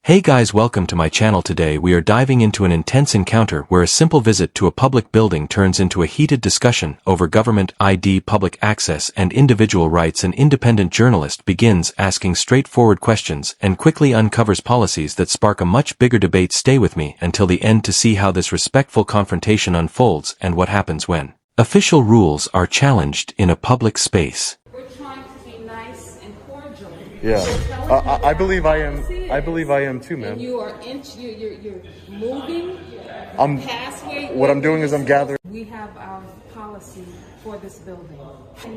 Hey guys, welcome to my channel. Today we are diving into an intense encounter where a simple visit to a public building turns into a heated discussion over government ID, public access and individual rights. An independent journalist begins asking straightforward questions and quickly uncovers policies that spark a much bigger debate. Stay with me until the end to see how this respectful confrontation unfolds and what happens when official rules are challenged in a public space. We're trying to be nice and cordial. Yeah, I believe I am. I believe I am too, And man. you are you're moving I'm. past What I'm doing is I'm gathering. We have our policy for this building.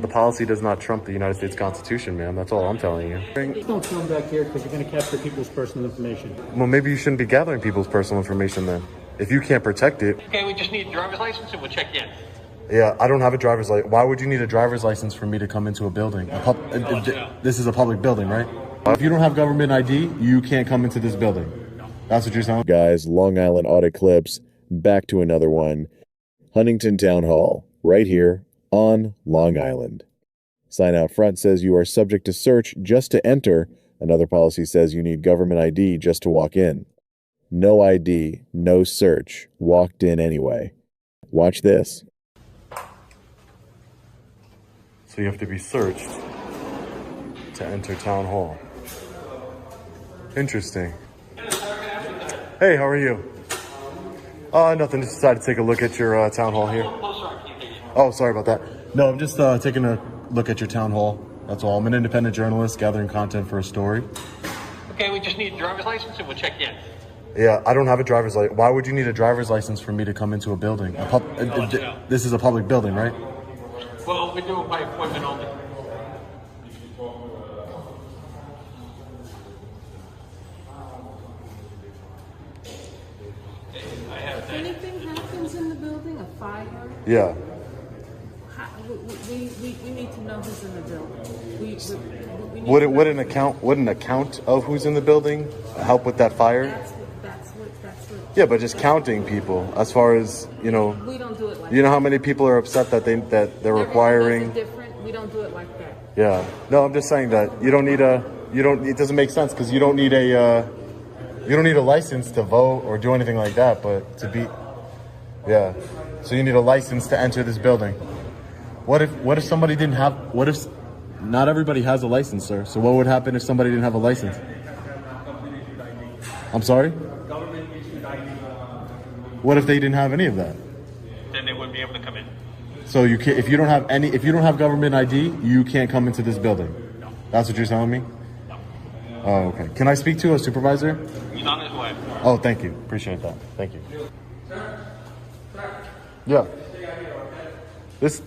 The policy does not trump the United States Constitution, man. That's all I'm telling you. Don't film back here because you're going to capture people's personal information. Well, maybe you shouldn't be gathering people's personal information then. If you can't protect it. Okay, we just need a driver's license and we'll check you in. Yeah, I don't have a driver's license. Why would you need a driver's license for me to come into a building? This is a public building, right? If you don't have government ID, you can't come into this building. That's what you're saying? Guys, Long Island audit clips, back to another one. Huntington Town Hall, right here on Long Island. Sign out front says you are subject to search just to enter. Another policy says you need government ID just to walk in. No ID, no search. Walked in anyway. Watch this. So you have to be searched to enter town hall. Interesting. Hey, how are you? Nothing. Just decided to take a look at your town hall here. Oh, sorry about that. No, I'm just taking a look at your town hall. That's all. I'm an independent journalist gathering content for a story. Okay, we just need a driver's license and we'll check you in. Yeah, I don't have a driver's license. Why would you need a driver's license for me to come into a building? This is a public building, right? Well, we do it by appointment only. If anything happens in the building, a fire, Yeah. we need to know who's in the building. We need Would to it know- would an account of who's in the building help with that fire? That's what. Yeah, but just counting people as far as, you know, We don't do it like you know how many people are upset that they're Everyone requiring. does it different. We don't do it like that. Yeah. No, I'm just saying that you don't need it doesn't make sense because you don't need a license to vote or do anything like that, but to be, yeah. So you need a license to enter this building. What if somebody didn't have, not everybody has a license, sir. So what would happen if somebody didn't have a license? I'm sorry? What if they didn't have any of that? Then they wouldn't be able to come in. So you can't, if you don't have government ID, you can't come into this building. No. That's what you're telling me? No. Oh, okay. Can I speak to a supervisor? He's on his way. Oh, thank you. Appreciate that. Thank you. Yeah. This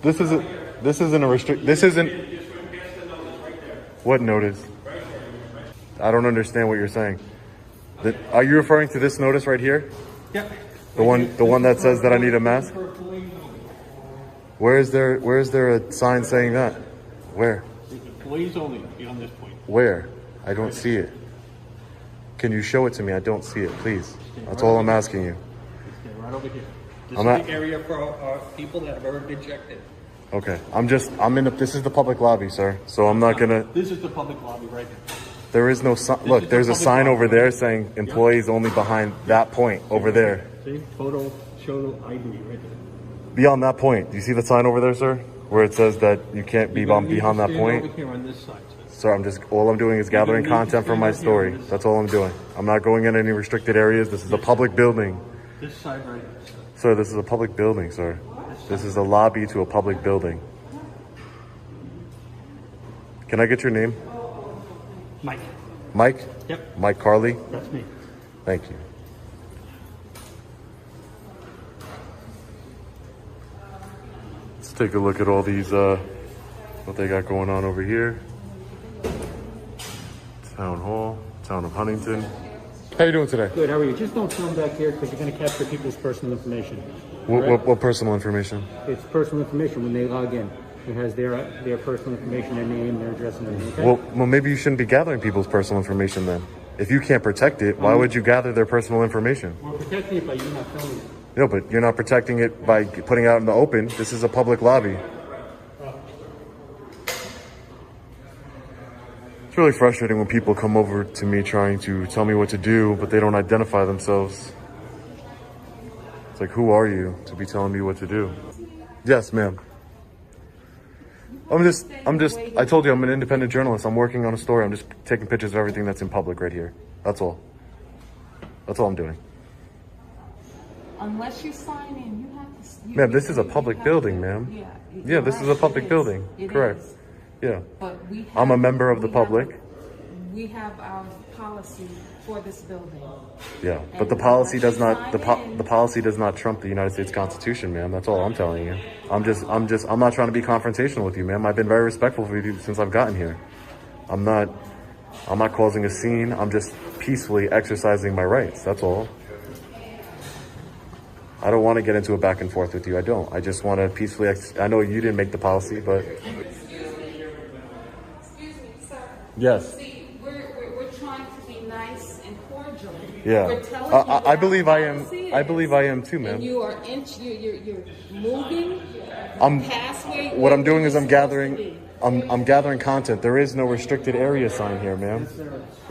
isn't. What notice? I don't understand what you're saying. Are you referring to this notice right here? Yeah. The one that says that I need a mask? Where is there a sign saying that? Where? Employees only beyond this point. Where? I don't see it. Can you show it to me? I don't see it, please. That's all I'm asking you. Stay right over here. This I'm is at- the area for our people that have already been checked in. Okay. This is the public lobby, sir. So I'm not gonna. This is the public lobby right here. There is no sign. is Look, the there's a public sign lobby. over there saying employees only behind that point over there. See? Photo, show ID right there. Beyond that point. Do you see the sign over there, sir? Where it says that you can't be You're gonna need behind to that stand point? over here on this side, sir. Sir, all I'm doing is gathering need to content for stand my right here story. on this That's all I'm doing. I'm not going in any restricted areas. This is a public building. This side right here, sir. Sir, this is a public building, sir. This is a lobby to a public building. Can I get your name? Mike. Mike? Yep. Mike Carley? That's me. Thank you. Let's take a look at all these, what they got going on over here. Town Hall, Town of Huntington. How you doing today? Good, how are you? Just don't film back here because you're going to capture people's personal information. What personal information? It's personal information when they log in. It has their personal information, their name, their address, and everything. Okay? Well, maybe you shouldn't be gathering people's personal information then. If you can't protect it, why would you gather their personal information? We're protecting it by you not filming it. No, but you're not protecting it by putting it out in the open. This is a public lobby. It's really frustrating when people come over to me trying to tell me what to do, but they don't identify themselves. It's like, who are you to be telling me what to do? Yes, ma'am. I told you I'm an independent journalist. I'm working on a story. I'm just taking pictures of everything that's in public right here. That's all. That's all I'm doing. Unless you sign in, you have to. Ma'am, this is a public building, ma'am. Yeah, this is a public building. Correct. Yeah. But I'm a member of the public. We have our policy for this building. Yeah, but the policy does not the policy does not trump the United States Constitution, ma'am. That's all I'm telling you. I'm not trying to be confrontational with you, ma'am. I've been very respectful with you since I've gotten here. I'm not causing a scene. I'm just peacefully exercising my rights. That's all. I don't want to get into a back and forth with you. I don't. I just want to peacefully I know you didn't make the policy, but Excuse me, sir. yes. See, we're trying to be nice and cordial. Yeah. We're telling you I what believe our I am. policy I is. believe I am too, ma'am. And you are you're moving. I'm past what I'm doing is I'm where you're supposed to gathering be. I'm gathering content. There is no restricted area sign here, ma'am.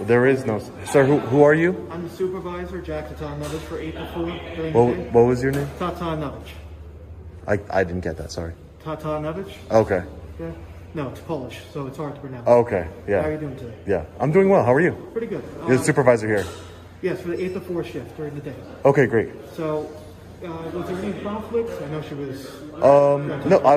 There is no. Sir, who are you? I'm the supervisor, Jack Tatanovich, for April 4th. during What, the day. what was your name? Tatanovich. I didn't get that. Sorry. Tatanovich? Okay. Yeah. No, it's Polish, so it's hard to pronounce. Okay. How are you Yeah. doing today? Yeah. I'm doing well. How are you? Pretty good. You're the supervisor here. Yes, for the 8 to 4 shift during the day. Okay, great. So, was there any conflicts? I know she was. No, I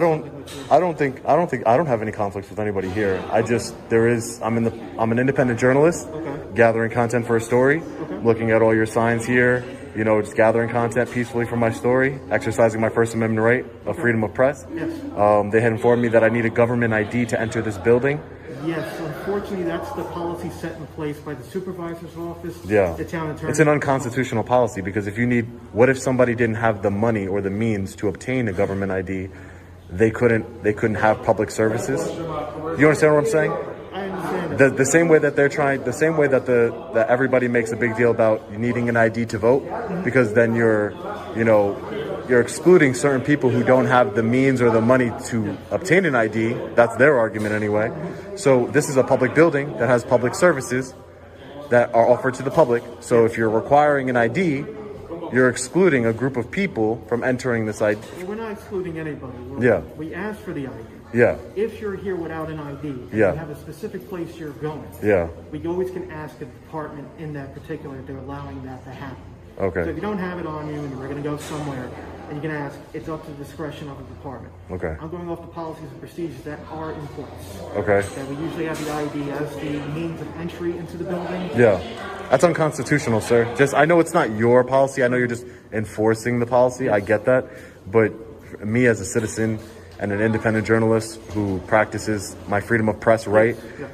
don't have any conflicts with anybody here. I'm an independent journalist, Okay. gathering content for a story, looking at all your signs here, just gathering content peacefully for my story, exercising my First Amendment right of freedom of press. Yes. They had informed me that I need a government ID to enter this building. Yes, unfortunately, that's the policy set in place by the supervisor's office. Yeah. The town attorney. It's an unconstitutional policy because what if somebody didn't have the money or the means to obtain a government ID, they couldn't have public services? You understand what I'm saying? I understand that. The same way that that everybody makes a big deal about needing an ID to vote, because then you're excluding certain people who don't have the means or the money to obtain an ID. That's their argument anyway. So this is a public building that has public services that are offered to the public. So if you're requiring an ID, you're excluding a group of people from entering this ID. We're not excluding anybody. Yeah. We asked for the ID. Yeah, If you're here without an ID, and Yeah. you have a specific place you're going, yeah, we always can ask a department in that particular if they're allowing that to happen. So okay, if you don't have it on you and we're going to go somewhere, and you can ask, it's up to the discretion of the department. okay, I'm going off the policies and procedures that are in place. okay. That we usually have the ID as the means of entry into the building. Yeah, that's unconstitutional, sir. I know it's not your policy. I know you're just enforcing the policy. I get that. But me as a citizen and an independent journalist who practices my freedom of press right, Yes.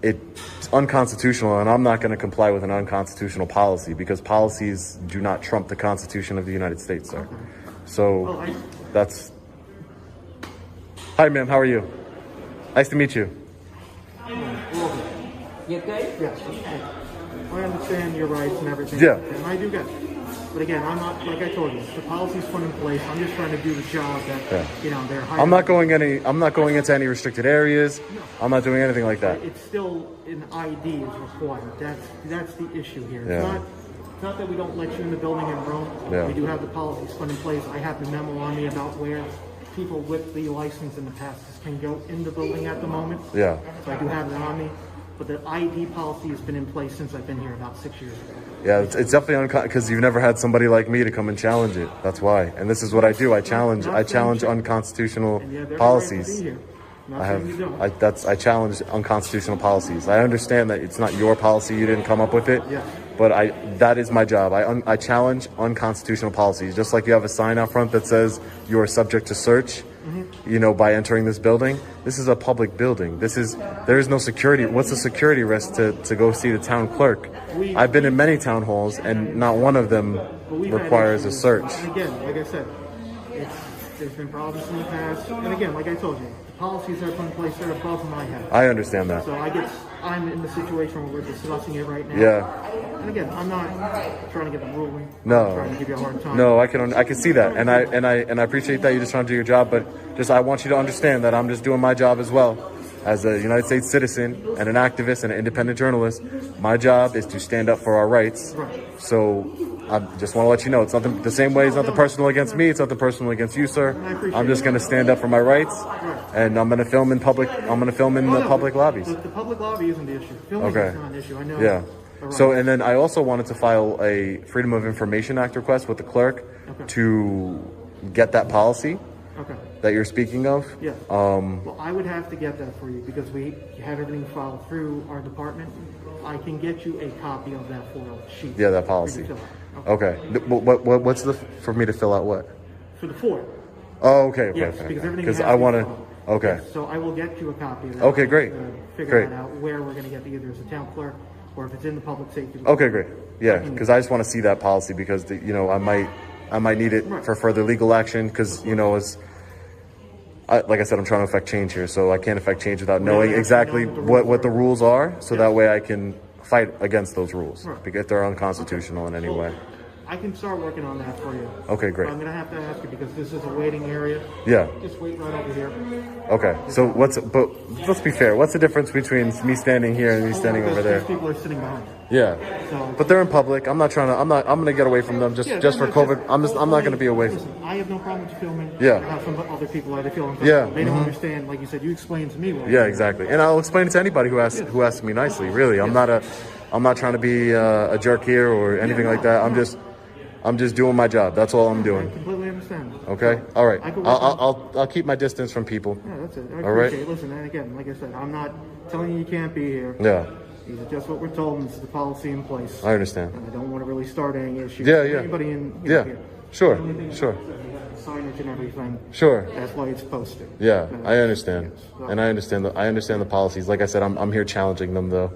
it's unconstitutional, and I'm not going to comply with an unconstitutional policy because policies do not trump the Constitution of the United States, sir. So Well, that's... Hi, ma'am. How are you? Nice to meet you. You okay? Yes. I understand your rights and everything. Yeah. And I do get it. But again, I'm not, like I told you, the policy's put in place. I'm just trying to do the job that, they're hiring. I'm not going into any restricted areas. I'm not doing anything like that. It's still an ID is required. That's the issue here. Yeah. It's not that we don't let you in the building and roam. Yeah. We do have the policies put in place. I have the memo on me about where people with the license in the past can go in the building at the moment. Yeah. So I do have it on me. But the ID policy has been in place since I've been here about 6 years ago. Yeah, it's definitely because you've never had somebody like me to come and challenge it. That's why. And this is what I do. I challenge unconstitutional And you have every right to be policies. here. Not saying you don't. I challenge unconstitutional policies. I understand that it's not your policy. You didn't come up with it. Yeah. But that is my job. I challenge unconstitutional policies. Just like you have a sign out front that says you are subject to search, by entering this building. This is a public building. There is no security. What's the security risk to go see the town clerk? I've been in many town halls and not one of them But we've had requires a issues. search. And again, like I said, there's been problems in the past. And again, like I told you, the policies that are put in place are above my head. I understand that. So I'm in the situation where we're discussing it right now. Yeah. And again, I'm not trying to get a ruling. No. I'm trying to give you a hard time. No, I can see that, and I appreciate that you're just trying to do your job, but I want you to understand that I'm just doing my job as well. as a United States citizen and an activist and an independent journalist, my job is to stand up for our rights. So I just want to let you know, it's nothing the same way. It's nothing personal against me. It's nothing personal against you, sir. I'm just going to stand up for my rights, and I'm going to film in public. I'm going to film in the public lobbies. The public lobby isn't the issue. Filming Okay. is not an issue. I know. Yeah. Right. So, and then I also wanted to file a Freedom of Information Act request with the clerk to get that policy Okay. that you're speaking of. Yeah. Well, I would have to get that for you because we have everything filed through our department. I can get you a copy of that FOIL sheet. Yeah, that for policy. you to fill out. Okay. What's the for me to fill out what? For the FOIL. Oh, okay. Okay. Yes, okay. because everything Because has I to be want to. filed. Okay. So I will get you a copy of that. Okay, great. Figure Great. that out where we're going to get the either as a town clerk or if it's in the public safety. Okay, great. Yeah, because I just want to see that policy because I might need it for further legal action because like I said, I'm trying to affect change here, so I can't affect change without knowing exactly what the rules are, so that way I can fight against those rules because they're unconstitutional in any way. I can start working on that for you. Okay, great. But I'm going to have to ask you because this is a waiting area. Yeah. Just wait right over here. Okay. So but let's be fair. What's the difference between me standing here and me standing over there? These people are sitting behind. Yeah. So, But they're in public. I'm gonna get away from them just for COVID. I'm not gonna be away from. Listen, I have no problem with you filming. Yeah. I have some other people that they feel uncomfortable. Yeah, They don't understand. Like you said, you explained to me. Yeah, exactly. And I'll explain it to anybody who asks me nicely. Really, I'm not trying to be a jerk here or anything like that. I'm just doing my job. That's all I'm I doing. completely understand. Okay. All right. I could work on- I'll keep my distance from people. Yeah, that's it. I All right. appreciate it. Listen, and again, like I said, I'm not telling you you can't be here. Yeah. These are just what we're told, and this is the policy in place. I understand. And I don't want to really start any issues. Yeah, with yeah. Anybody in Yeah. here. Sure. The only thing is Sure. signage and everything. Sure. That's why it's posted. Yeah, And I understand, yes, so- and I understand the policies. Like I said, I'm here challenging them though,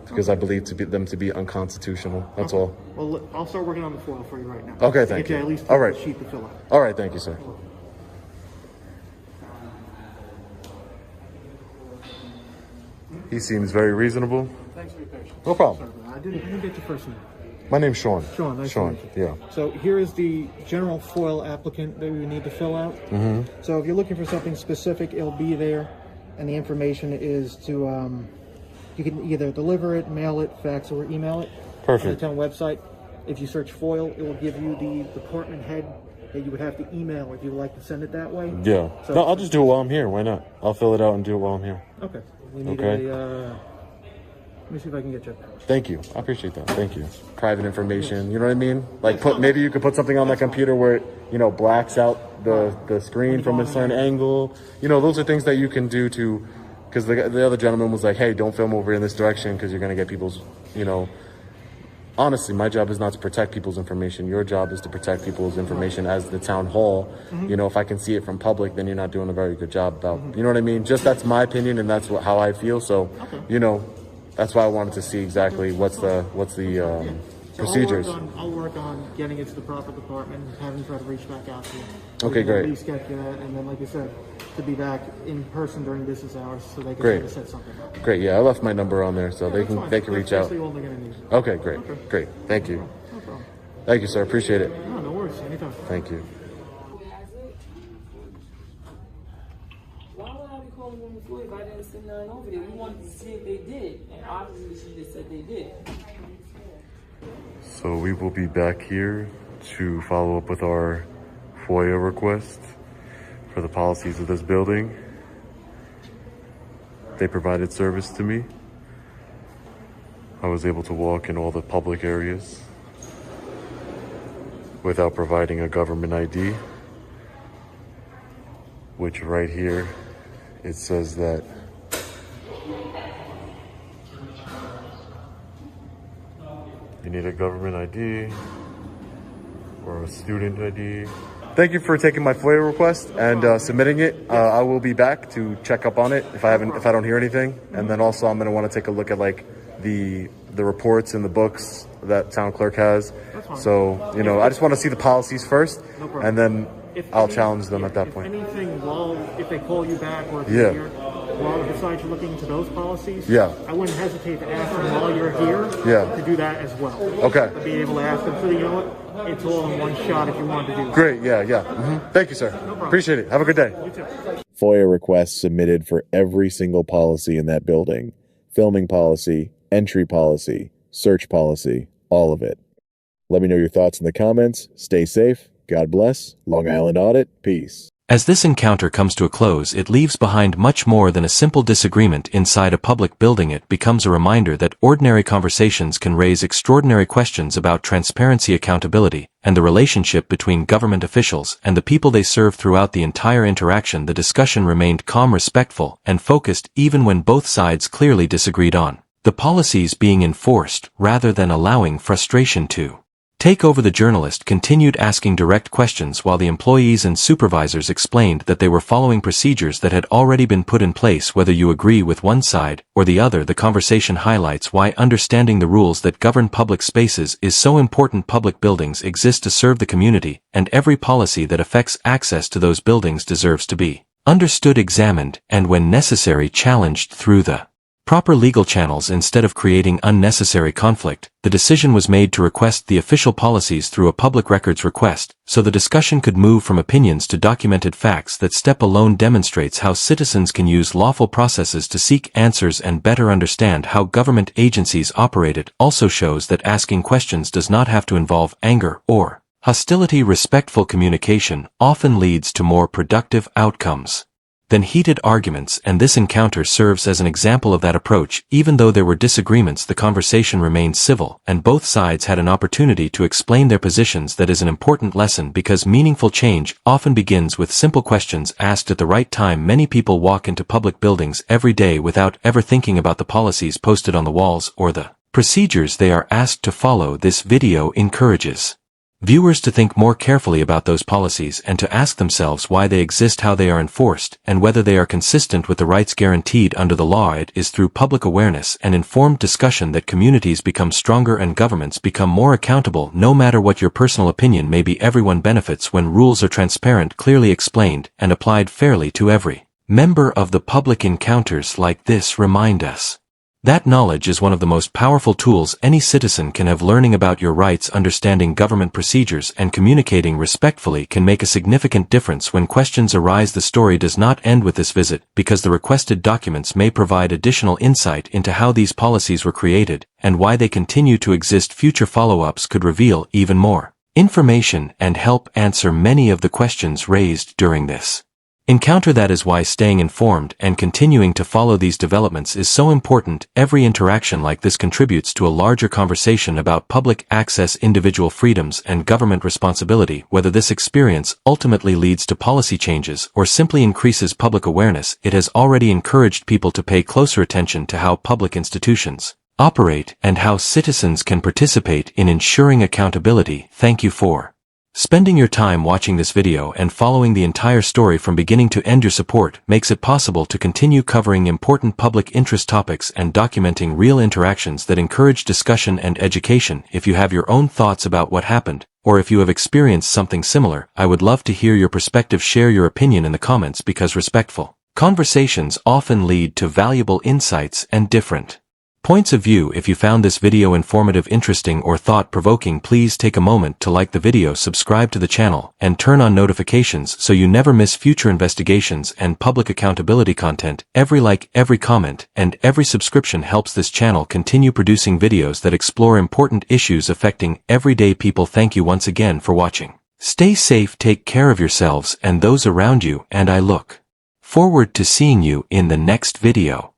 because I believe them to be unconstitutional. That's all. Well, I'll start working on the FOIL for you right now. Okay, To thank get you. At least All right. a sheet to fill out. All right, thank you, sir. He seems very reasonable. Thanks for your patience. No problem. I didn't get your first name. My name's Sean. Sean, nice to Sean. meet you. Yeah. So here is the general FOIL applicant that we need to fill out. Mm-hmm. So if you're looking for something specific, it'll be there, and the information is to you can either deliver it, mail it, fax, or email it. Perfect. On the town website. If you search FOIL, it will give you the department head that you would have to email if you would like to send it that way. Yeah. So- No, I'll just do it while I'm here. Why not? I'll fill it out and do it while I'm here. Okay. We need Okay. let me see if I can get you. Thank you. I appreciate that. Thank you. Private information. You know what I mean? Like maybe you could put something on that computer where it, blacks out the screen from a certain angle. Those are things that you can do to, because the other gentleman was like, hey, don't film over in this direction because you're going to get people's, honestly, my job is not to protect people's information. Your job is to protect people's information as the town hall. If I can see it from public, then you're not doing a very good job about, you know what I mean? Just that's my opinion and that's how I feel. So, that's why I wanted to see exactly what's the procedures. I'll work on getting it to the proper department and having them try to reach back out to you. Okay, We can great. At least get you that, and then, like I said, to be back in person during business hours so they can Great. try to set something up. Great. Yeah, I left my number on there so they That's can fine. they can reach That's out. basically all they're gonna need. Okay, great. Great. Thank you. No problem. Thank you, sir. Appreciate it. No worries. Anytime. Thank you. Why would I be calling them before if I didn't send none over there? We wanted to see if they did, and obviously she just said they did. So we will be back here to follow up with our FOIA request for the policies of this building. They provided service to me. I was able to walk in all the public areas without providing a government ID, which right here, it says that you need a government ID or a student ID. Thank you for taking my FOIA request and submitting it. I will be back to check up on it if I don't hear anything. And then also I'm going to want to take a look at like the reports and the books that town clerk has. So, I just want to see the policies first and then I'll challenge them at that point. If anything, if they call you back or if Yeah. you're here, while besides you're looking into those policies, Yeah. I wouldn't hesitate to ask them while you're here Yeah. to do that as well. Okay. To be able to ask them, so that, you know what, it's all in one shot if you want to do that. Great. Yeah. Yeah. Thank you, sir. Appreciate it. Have a good day. You too. FOIA requests submitted for every single policy in that building. Filming policy, entry policy, search policy, all of it. Let me know your thoughts in the comments. Stay safe. God bless. Long Island Audit. Peace. As this encounter comes to a close, it leaves behind much more than a simple disagreement inside a public building. It becomes a reminder that ordinary conversations can raise extraordinary questions about transparency, accountability, and the relationship between government officials and the people they serve. Throughout the entire interaction, the discussion remained calm, respectful, and focused, even when both sides clearly disagreed on the policies being enforced, rather than allowing frustration to take over. The journalist continued asking direct questions while the employees and supervisors explained that they were following procedures that had already been put in place. Whether you agree with one side or the other, the conversation highlights why understanding the rules that govern public spaces is so important. Public buildings exist to serve the community, and every policy that affects access to those buildings deserves to be understood, examined, and when necessary, challenged through the proper legal channels. Instead of creating unnecessary conflict, the decision was made to request the official policies through a public records request, so the discussion could move from opinions to documented facts. That step alone demonstrates how citizens can use lawful processes to seek answers and better understand how government agencies operate. It also shows that asking questions does not have to involve anger or hostility. Respectful communication often leads to more productive outcomes than heated arguments, and this encounter serves as an example of that approach. Even though there were disagreements, the conversation remained civil, and both sides had an opportunity to explain their positions. That is an important lesson, because meaningful change often begins with simple questions asked at the right time. Many people walk into public buildings every day without ever thinking about the policies posted on the walls or the procedures they are asked to follow. This video encourages viewers to think more carefully about those policies and to ask themselves why they exist, how they are enforced, and whether they are consistent with the rights guaranteed under the law. It is through public awareness and informed discussion that communities become stronger and governments become more accountable. No matter what your personal opinion may be, everyone benefits when rules are transparent, clearly explained, and applied fairly to every member of the public. Encounters like this remind us that knowledge is one of the most powerful tools any citizen can have. Learning about your rights, understanding government procedures, and communicating respectfully can make a significant difference when questions arise. The story does not end with this visit, because the requested documents may provide additional insight into how these policies were created and why they continue to exist. Future follow-ups could reveal even more information and help answer many of the questions raised during this encounter. That is why staying informed and continuing to follow these developments is so important. Every interaction like this contributes to a larger conversation about public access, individual freedoms, and government responsibility. Whether this experience ultimately leads to policy changes or simply increases public awareness, it has already encouraged people to pay closer attention to how public institutions operate and how citizens can participate in ensuring accountability. Thank you for spending your time watching this video and following the entire story from beginning to end. Your support makes it possible to continue covering important public interest topics and documenting real interactions that encourage discussion and education. If you have your own thoughts about what happened, or if you have experienced something similar, I would love to hear your perspective. Share your opinion in the comments, because respectful conversations often lead to valuable insights and different points of view. If you found this video informative, interesting, or thought-provoking, please take a moment to like the video, subscribe to the channel, and turn on notifications so you never miss future investigations and public accountability content. Every like, every comment, and every subscription helps this channel continue producing videos that explore important issues affecting everyday people. Thank you once again for watching. Stay safe, take care of yourselves and those around you, and I look forward to seeing you in the next video.